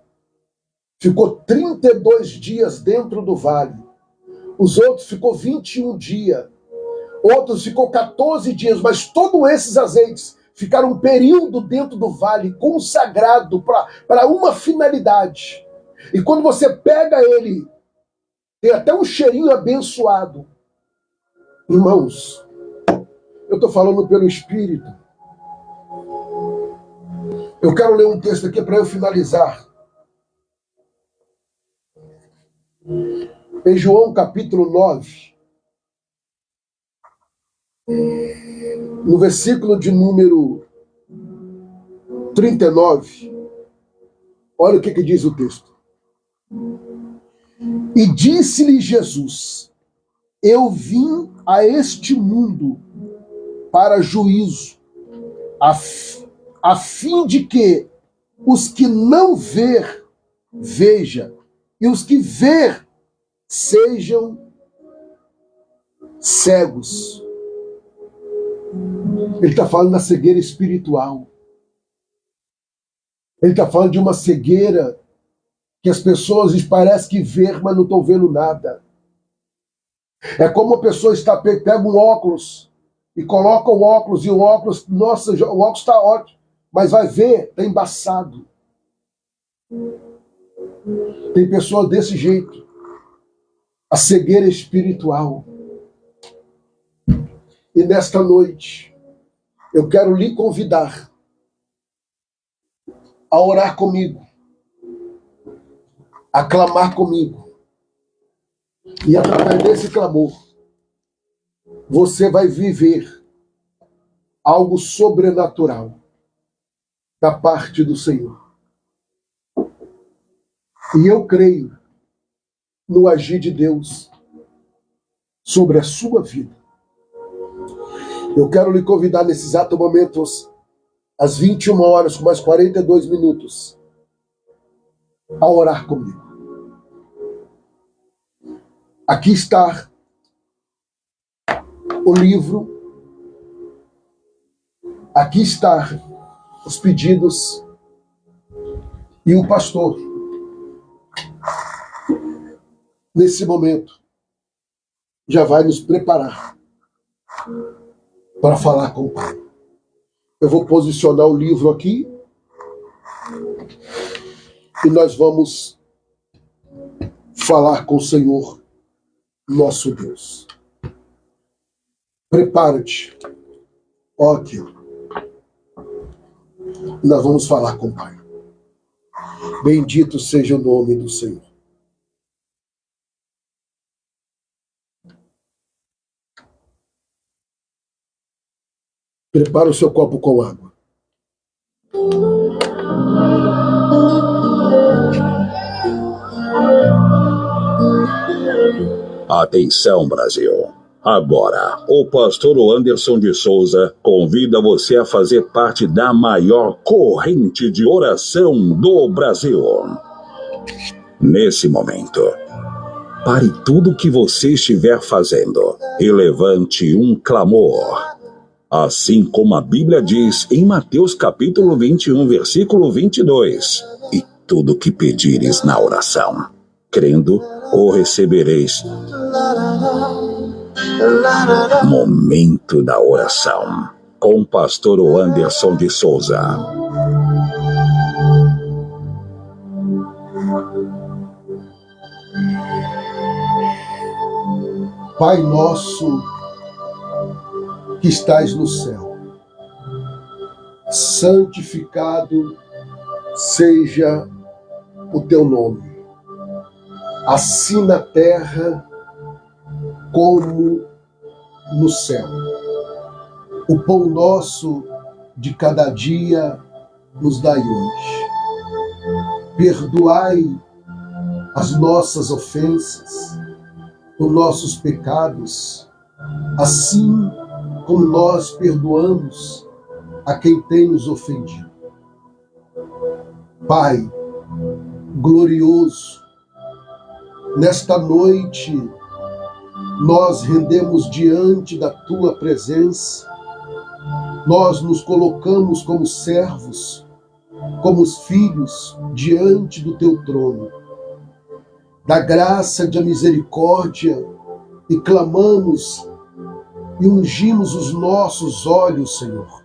ficou 32 dias dentro do vale, os outros ficou 21 dias, outros ficou 14 dias, mas todos esses azeites ficaram um período dentro do vale, consagrado para uma finalidade. E quando você pega ele, tem até um cheirinho abençoado. Irmãos, eu estou falando pelo Espírito. Eu quero ler um texto aqui para eu finalizar. Em João capítulo 9, no versículo de número 39, olha o que diz o texto. E disse-lhe Jesus, eu vim a este mundo para juízo, a fim de que os que não ver, veja, e os que ver, sejam cegos. Ele está falando da cegueira espiritual. Ele está falando de uma cegueira que as pessoas parecem que ver, mas não estão vendo nada. É como a pessoa pega um óculos e coloca o óculos, e o óculos, nossa, o óculos está ótimo, mas vai ver, está embaçado. Tem pessoa desse jeito. A cegueira espiritual. E nesta noite, eu quero lhe convidar a orar comigo, a clamar comigo. E através desse clamor, você vai viver algo sobrenatural da parte do Senhor. E eu creio no agir de Deus sobre a sua vida. Eu quero lhe convidar nesse exato momento, às 21 horas, com mais 42 minutos, a orar comigo. Aqui está o livro, aqui está os pedidos e o pastor, nesse momento, já vai nos preparar para falar com o Pai. Eu vou posicionar o livro aqui e nós vamos falar com o Senhor, nosso Deus. Prepara-te. Ó, aqui. Nós vamos falar com o Pai. Bendito seja o nome do Senhor. Prepara o seu copo com água. Atenção, Brasil. Agora, o pastor Anderson de Souza convida você a fazer parte da maior corrente de oração do Brasil. Nesse momento, pare tudo o que você estiver fazendo e levante um clamor. Assim como a Bíblia diz em Mateus capítulo 21, versículo 22. E tudo que pedires na oração, crendo, o recebereis. Momento da oração, com o pastor Anderson de Souza. Pai nosso que estás no céu, santificado seja o teu nome, assim na terra como no céu. O pão nosso de cada dia nos dai hoje. Perdoai as nossas ofensas, os nossos pecados, assim como nós perdoamos a quem tem nos ofendido. Pai glorioso, nesta noite nós rendemos diante da Tua presença, nós nos colocamos como servos, como filhos diante do Teu trono, da graça e da misericórdia, e clamamos e ungimos os nossos olhos, Senhor.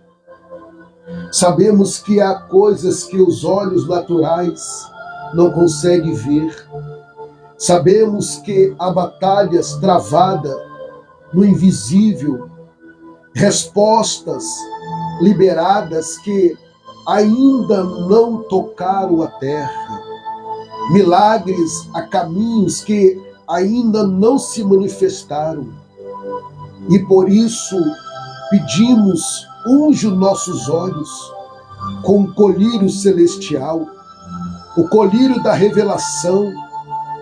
Sabemos que há coisas que os olhos naturais não conseguem ver. Sabemos que há batalhas travadas no invisível, respostas liberadas que ainda não tocaram a terra, milagres a caminhos que ainda não se manifestaram. E por isso pedimos, unge os nossos olhos com o colírio celestial, o colírio da revelação,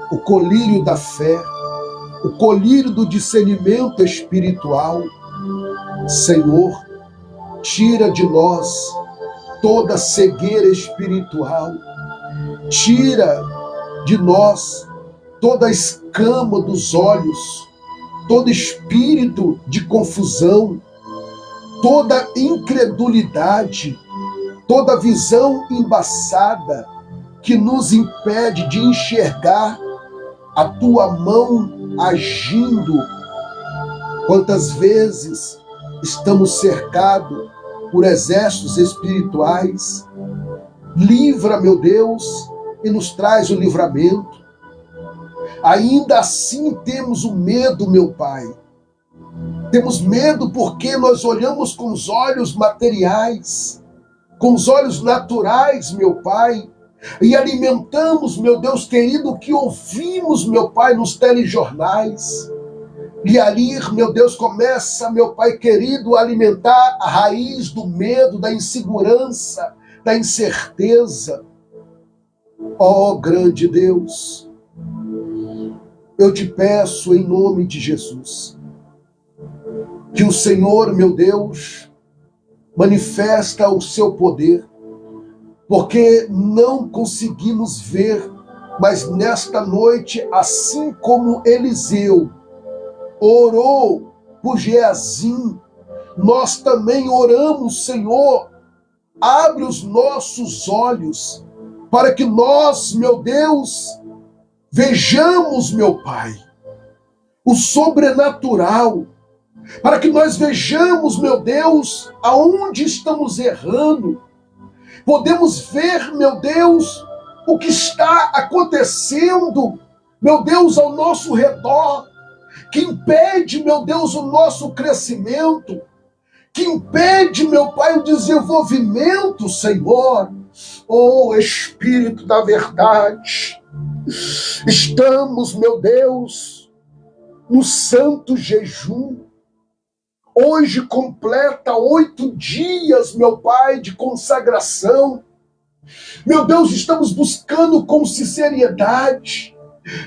o colírio da fé, o colírio do discernimento espiritual. Senhor, tira de nós toda cegueira espiritual, tira de nós toda a escama dos olhos, todo espírito de confusão, toda incredulidade, toda visão embaçada que nos impede de enxergar a Tua mão agindo. Quantas vezes estamos cercados por exércitos espirituais? Livra, meu Deus, e nos traz o livramento. Ainda assim temos o medo, meu Pai. Temos medo porque nós olhamos com os olhos materiais, com os olhos naturais, meu Pai, e alimentamos, meu Deus querido, o que ouvimos, meu Pai, nos telejornais. E ali, meu Deus, começa, meu Pai querido, a alimentar a raiz do medo, da insegurança, da incerteza. Ó grande Deus, eu te peço em nome de Jesus, que o Senhor, meu Deus, manifesta o seu poder, porque não conseguimos ver, mas nesta noite, assim como Eliseu orou por Geazim, nós também oramos, Senhor, abre os nossos olhos, para que nós, meu Deus, vejamos, meu Pai, o sobrenatural, para que nós vejamos, meu Deus, aonde estamos errando. Podemos ver, meu Deus, o que está acontecendo, meu Deus, ao nosso redor, que impede, meu Deus, o nosso crescimento, que impede, meu Pai, o desenvolvimento, Senhor. Oh, Espírito da verdade, estamos, meu Deus, no santo jejum. Hoje completa 8 dias, meu Pai, de consagração. Meu Deus, estamos buscando com sinceridade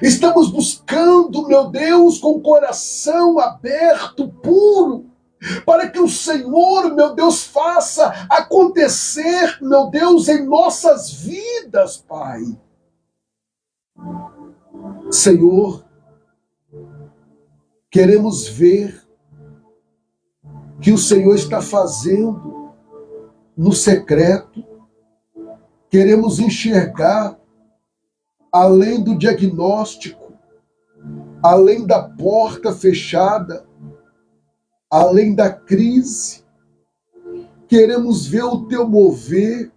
Estamos buscando, meu Deus, com o coração aberto, puro, para que o Senhor, meu Deus, faça acontecer, meu Deus, em nossas vidas, Pai. Senhor, queremos ver o que o Senhor está fazendo no secreto. Queremos enxergar além do diagnóstico, além da porta fechada, além da crise. Queremos ver o teu mover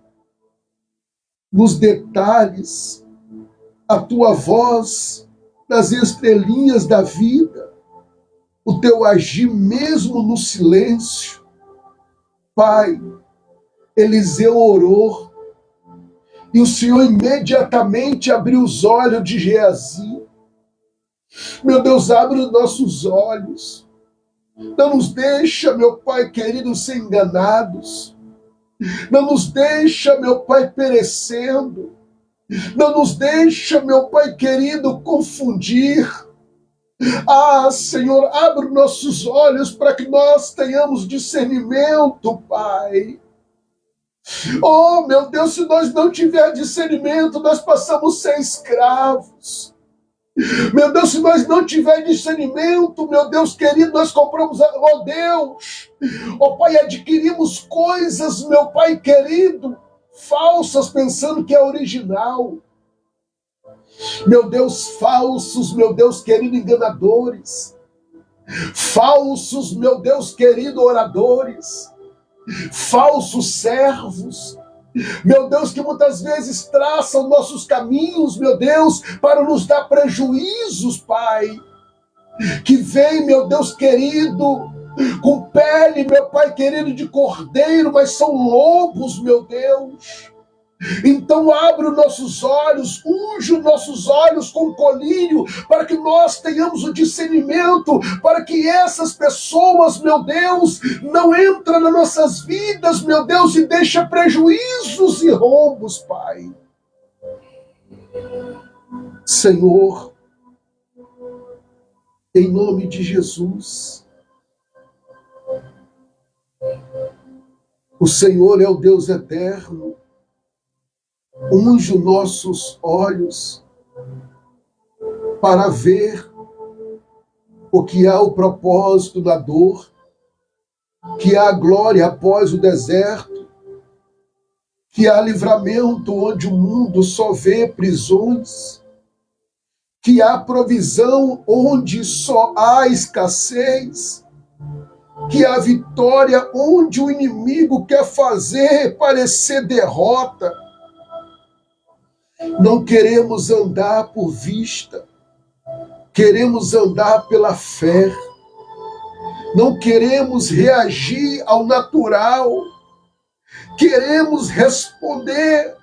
nos detalhes, a tua voz nas estrelinhas da vida, o teu agir mesmo no silêncio. Pai, Eliseu orou e o Senhor imediatamente abriu os olhos de Geazi. Meu Deus, abre os nossos olhos. Não nos deixa, meu Pai querido, ser enganados. Não nos deixa, meu Pai, perecendo. Não nos deixa, meu Pai querido, confundir. Ah, Senhor, abre nossos olhos para que nós tenhamos discernimento, Pai. Oh, meu Deus, se nós não tivermos discernimento, nós passamos a ser escravos. Meu Deus, se nós não tivermos discernimento, meu Deus querido, nós compramos, oh Deus, oh Pai, adquirimos coisas, meu Pai querido, falsas, pensando que é original. Meu Deus, falsos, meu Deus querido, enganadores. Falsos, meu Deus querido, oradores. Falsos servos. Meu Deus, que muitas vezes traçam nossos caminhos, meu Deus, para nos dar prejuízos, Pai. Que vem, meu Deus querido, com pele, meu Pai querido, de cordeiro, mas são lobos, meu Deus. Então abre os nossos olhos, unge os nossos olhos com colírio, para que nós tenhamos o discernimento, para que essas pessoas, meu Deus, não entrem nas nossas vidas, meu Deus, e deixem prejuízos e rombos, Pai. Senhor, em nome de Jesus, o Senhor é o Deus eterno. Unge os nossos olhos para ver o que há o propósito da dor, que há glória após o deserto, que há livramento onde o mundo só vê prisões, que há provisão onde só há escassez, que há vitória onde o inimigo quer fazer parecer derrota. Não queremos andar por vista, queremos andar pela fé. Não queremos reagir ao natural, queremos responder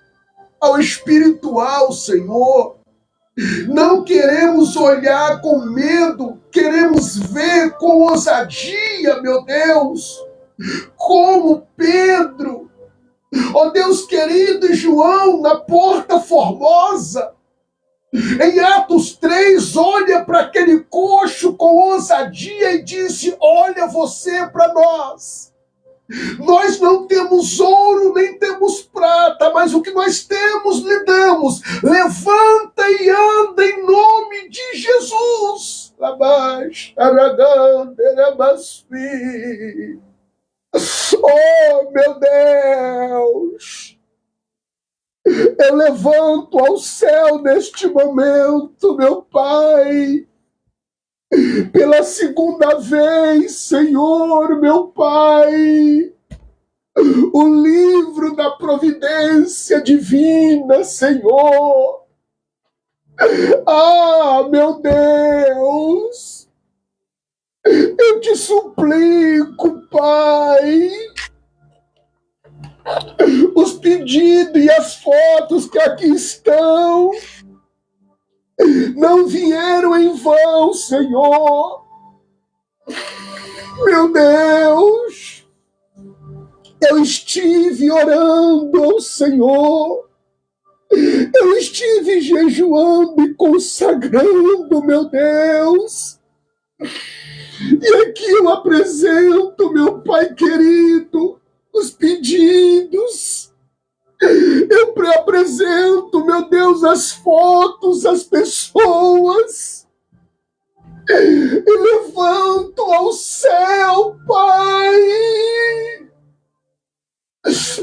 ao espiritual, Senhor. Não queremos olhar com medo, queremos ver com ousadia, meu Deus, como Pedro, ó Deus querido, e João na Porta Formosa. Em Atos 3, olha para aquele coxo com ousadia e disse: olha você para nós. Nós não temos ouro nem temos prata, mas o que nós temos lhe damos. Levanta e anda em nome de Jesus. Oh, meu Deus! Eu levanto ao céu neste momento, meu Pai, pela segunda vez, Senhor, meu Pai, o livro da providência divina, Senhor. Ah, meu Deus, eu te suplico, Pai, os pedidos e as fotos que aqui estão não vieram em vão, Senhor. Meu Deus, eu estive orando ao Senhor Eu estive jejuando e consagrando, meu Deus. E aqui eu apresento, meu Pai querido, os pedidos. Eu apresento, meu Deus, as fotos, as pessoas. E levanto ao céu, Pai.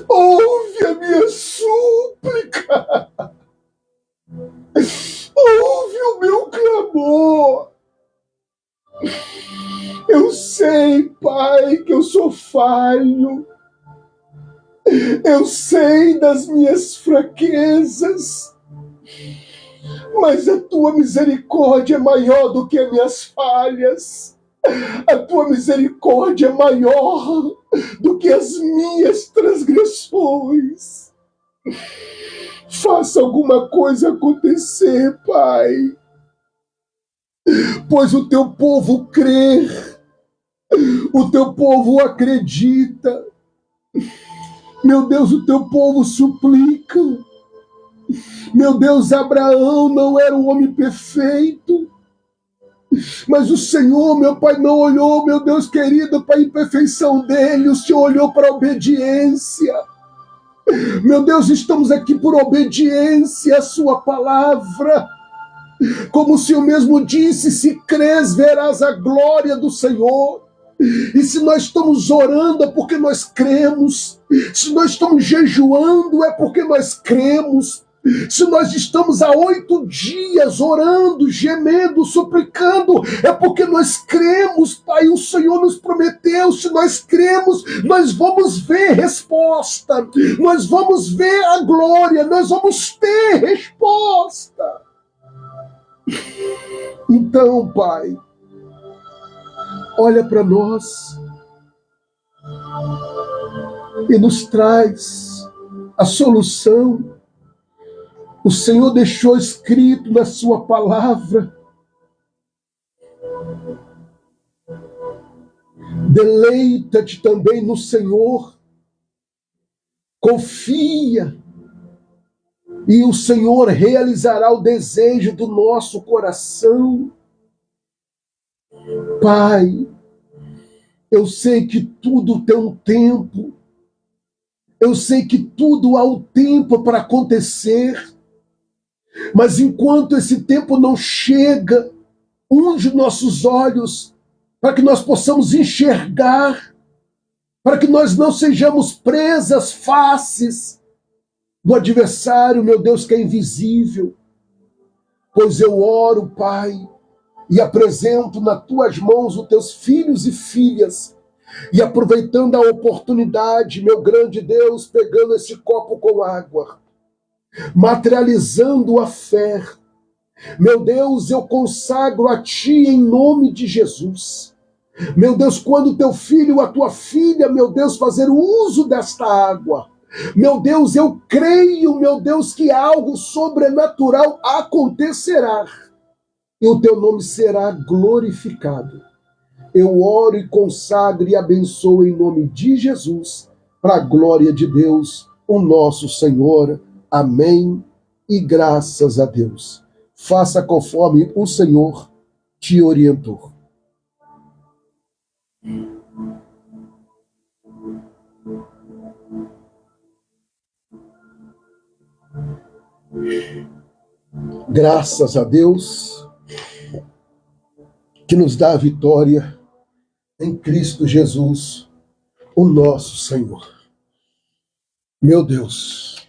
Ouve a minha súplica. Ouve o meu clamor. Eu sei, Pai, que eu sou falho. Eu sei das minhas fraquezas. Mas a tua misericórdia é maior do que as minhas falhas. A tua misericórdia é maior do que as minhas transgressões. Faça alguma coisa acontecer, Pai. Pois o teu povo crê, o teu povo acredita. Meu Deus, o teu povo suplica. Meu Deus, Abraão não era um homem perfeito, mas o Senhor, meu Pai, não olhou, meu Deus querido, para a imperfeição dele, o Senhor olhou para a obediência. Meu Deus, estamos aqui por obediência à sua palavra. Como o Senhor mesmo disse, se crês, verás a glória do Senhor. E se nós estamos orando é porque nós cremos. Se nós estamos jejuando é porque nós cremos. Se nós estamos há 8 dias orando, gemendo, suplicando, é porque nós cremos, Pai. O Senhor nos prometeu, se nós cremos, nós vamos ver resposta, nós vamos ver a glória, nós vamos ter resposta. Então, Pai, olha para nós e nos traz a solução. O Senhor deixou escrito na sua palavra: deleita-te também no Senhor, confia, e o Senhor realizará o desejo do nosso coração. Pai, eu sei que tudo tem um tempo, eu sei que tudo há um tempo para acontecer, mas enquanto esse tempo não chega, unge nossos olhos para que nós possamos enxergar, para que nós não sejamos presas faces do adversário, meu Deus, que é invisível. Pois eu oro, Pai, e apresento nas tuas mãos os teus filhos e filhas, e aproveitando a oportunidade, meu grande Deus, pegando esse copo com água, materializando a fé, meu Deus, eu consagro a Ti em nome de Jesus. Meu Deus, quando teu filho, a tua filha, meu Deus, fazer uso desta água, meu Deus, eu creio, meu Deus, que algo sobrenatural acontecerá e o teu nome será glorificado. Eu oro e consagro e abençoo em nome de Jesus, para a glória de Deus, o nosso Senhor. Amém e graças a Deus. Faça conforme o Senhor te orientou. Graças a Deus que nos dá a vitória em Cristo Jesus, o nosso Senhor. Meu Deus,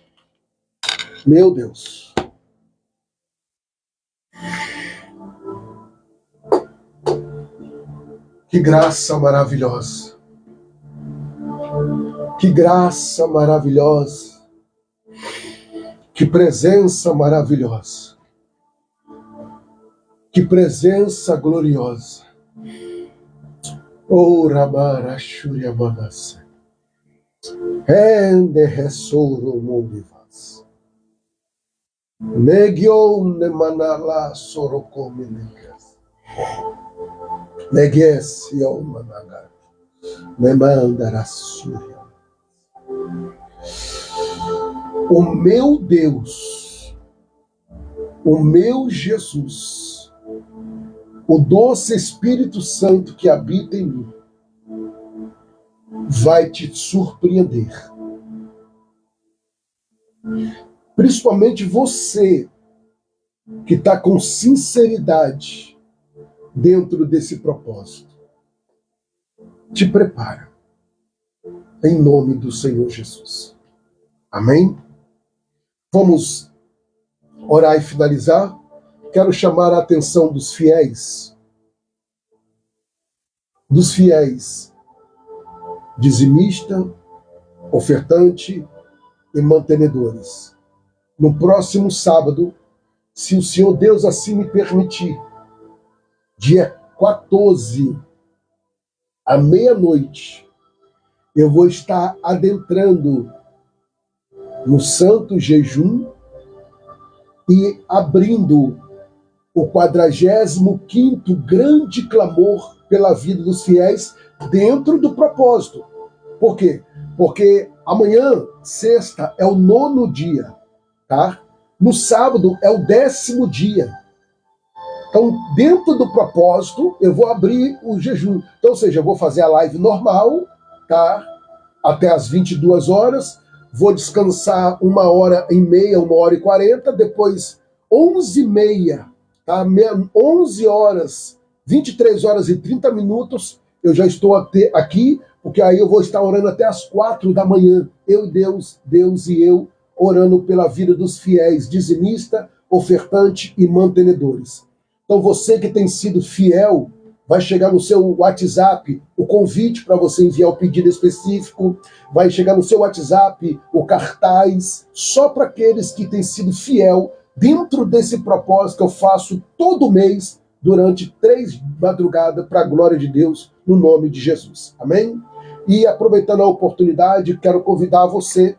meu Deus. Que graça maravilhosa. Que graça maravilhosa. Que presença maravilhosa. Que presença gloriosa. Oh, Ramara Shuria Manasa. Ende resoro mondivas. Negion ne manala sorocominicas. Negues yo managar. Me mandara Shuria. O meu Deus o meu Jesus, o doce Espírito Santo que habita em mim, vai te surpreender. Principalmente você que está com sinceridade dentro desse propósito. Te prepara, em nome do Senhor Jesus. Amém? Vamos orar e finalizar. Quero chamar a atenção dos fiéis dizimista, ofertante e mantenedores. No próximo sábado, se o Senhor Deus assim me permitir, dia 14, à meia-noite, eu vou estar adentrando no santo jejum e abrindo o 45º grande clamor pela vida dos fiéis dentro do propósito. Por quê? Porque amanhã, sexta, é o 9º dia, tá? No sábado é o 10º dia. Então, dentro do propósito, eu vou abrir o jejum. Então, ou seja, eu vou fazer a live normal, tá? Até as 22 horas, vou descansar 1h30, 1h40, depois 11h30, tá? 11 horas, 23 horas e 30 minutos, eu já estou aqui, porque aí eu vou estar orando até as 4 da manhã. Eu e Deus, Deus e eu, orando pela vida dos fiéis, dizimista, ofertante e mantenedores. Então você que tem sido fiel, vai chegar no seu WhatsApp o convite para você enviar o pedido específico, vai chegar no seu WhatsApp o cartaz, só para aqueles que têm sido fiel dentro desse propósito que eu faço todo mês, durante 3 madrugadas, para a glória de Deus, no nome de Jesus. Amém? E aproveitando a oportunidade, quero convidar você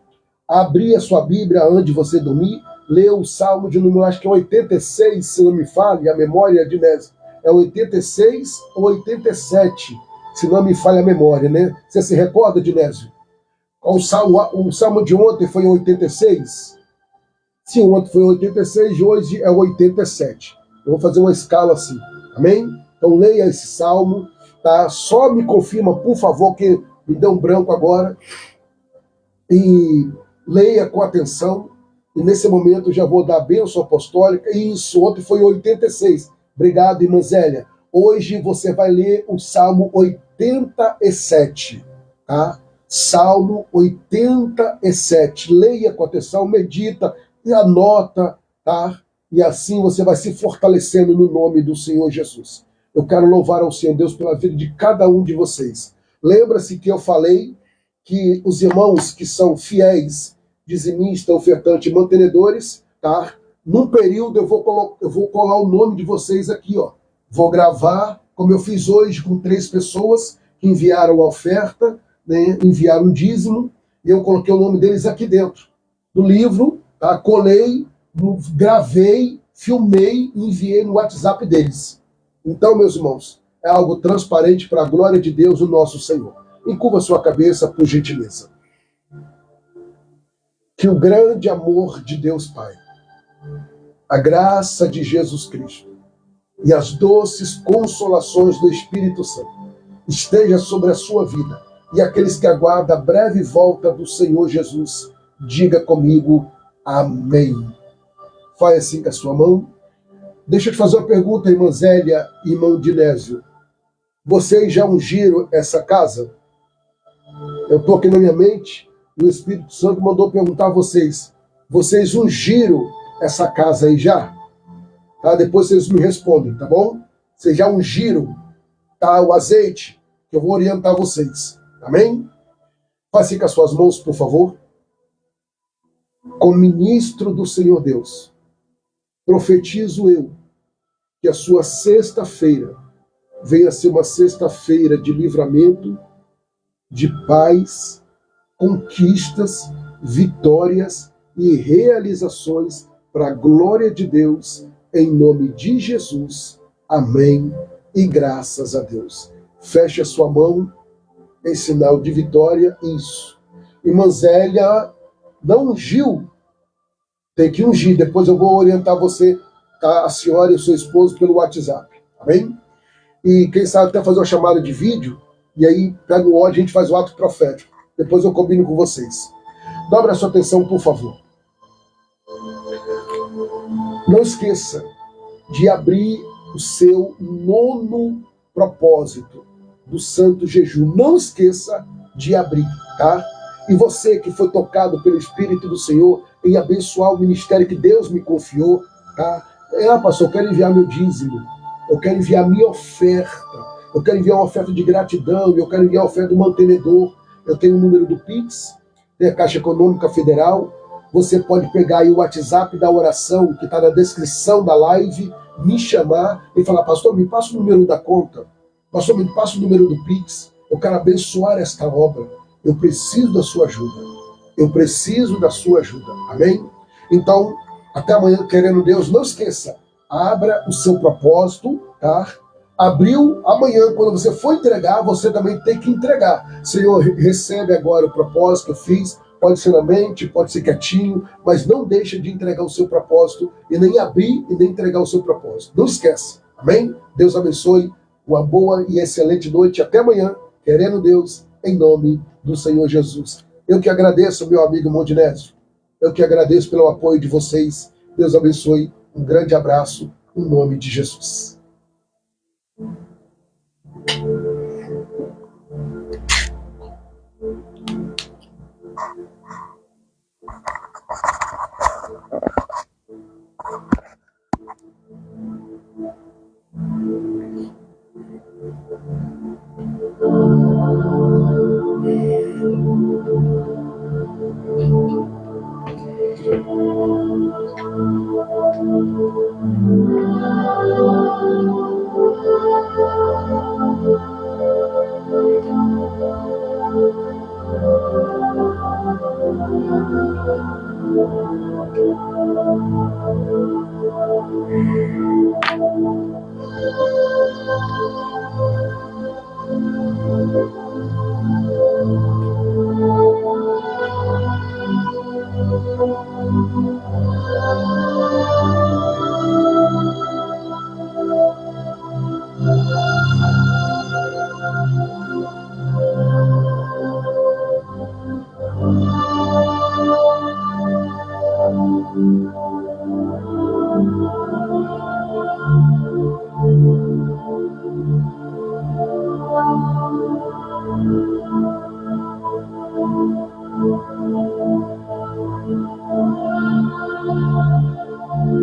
a abrir a sua Bíblia antes de você dormir, ler o Salmo de número, acho que é 86, se não me falha a memória, de Nésio. É 86 ou 87, se não me falha a memória, né? Você se recorda, Dinésio? O salmo de ontem foi 86? Sim, ontem foi 86 e hoje é 87. Eu vou fazer uma escala assim, amém? Então leia esse salmo, tá? Só me confirma, por favor, que me deu um branco agora. E leia com atenção. E nesse momento eu já vou dar a bênção apostólica. Isso, ontem foi 86. Obrigado, irmã Zélia. Hoje você vai ler o Salmo 87, tá? Salmo 87. Leia com atenção, medita e anota, tá? E assim você vai se fortalecendo no nome do Senhor Jesus. Eu quero louvar ao Senhor Deus pela vida de cada um de vocês. Lembra-se que eu falei que os irmãos que são fiéis, dizimistas, ofertantes e mantenedores, tá? Num período eu vou colar o nome de vocês aqui, ó. Vou gravar, como eu fiz hoje com 3 pessoas que enviaram a oferta, né, enviaram um dízimo, e eu coloquei o nome deles aqui dentro do livro, tá? Colei, gravei, filmei e enviei no WhatsApp deles. Então, meus irmãos, é algo transparente para a glória de Deus, o nosso Senhor. Encurva sua cabeça, por gentileza. Que o grande amor de Deus Pai, a graça de Jesus Cristo e as doces consolações do Espírito Santo esteja sobre a sua vida e aqueles que aguardam a breve volta do Senhor Jesus. Diga comigo, amém. Faz assim com a sua mão. Deixa eu te fazer uma pergunta, irmã Zélia e irmão Dinésio. Vocês já ungiram essa casa? Eu estou aqui na minha mente e o Espírito Santo mandou perguntar a vocês. Vocês ungiram essa casa aí já? Tá? Depois vocês me respondem, tá bom? Vocês já ungiram, tá, o azeite, que eu vou orientar vocês. Amém? Faça com as suas mãos, por favor. Como ministro do Senhor Deus, profetizo eu que a sua sexta-feira venha ser uma sexta-feira de livramento, de paz, conquistas, vitórias e realizações para a glória de Deus, em nome de Jesus. Amém e graças a Deus. Feche a sua mão em sinal de vitória. Isso. Irmã Zélia não ungiu. Tem que ungir. Depois eu vou orientar você tá? A senhora e o seu esposo pelo WhatsApp, tá bem? E quem sabe até fazer uma chamada de vídeo, e aí pega o ódio e a gente faz o ato profético. Depois eu combino com vocês. Dobre a sua atenção, por favor. Não esqueça de abrir o seu 9º propósito do Santo Jejum. Não esqueça de abrir, tá? E você que foi tocado pelo Espírito do Senhor em abençoar o ministério que Deus me confiou, tá? Pastor, eu quero enviar meu dízimo, eu quero enviar minha oferta, eu quero enviar uma oferta de gratidão, eu quero enviar a oferta do mantenedor. Eu tenho o número do Pix, tem a Caixa Econômica Federal. Você pode pegar aí o WhatsApp da oração, que está na descrição da live, me chamar e falar: pastor, me passa o número da conta, pastor, me passa o número do Pix, eu quero abençoar esta obra, eu preciso da sua ajuda, eu preciso da sua ajuda, amém? Então, até amanhã, querendo Deus. Não esqueça, abra o seu propósito, tá? Abriu, amanhã, quando você for entregar, você também tem que entregar. Senhor, recebe agora o propósito que eu fiz. Pode ser na mente, pode ser quietinho, mas não deixa de entregar o seu propósito e nem abrir e nem entregar o seu propósito. Não esquece, amém? Deus abençoe, uma boa e excelente noite. Até amanhã, querendo Deus, em nome do Senhor Jesus. Eu que agradeço, meu amigo Mondinésio. Eu que agradeço pelo apoio de vocês. Deus abençoe. Um grande abraço, em nome de Jesus.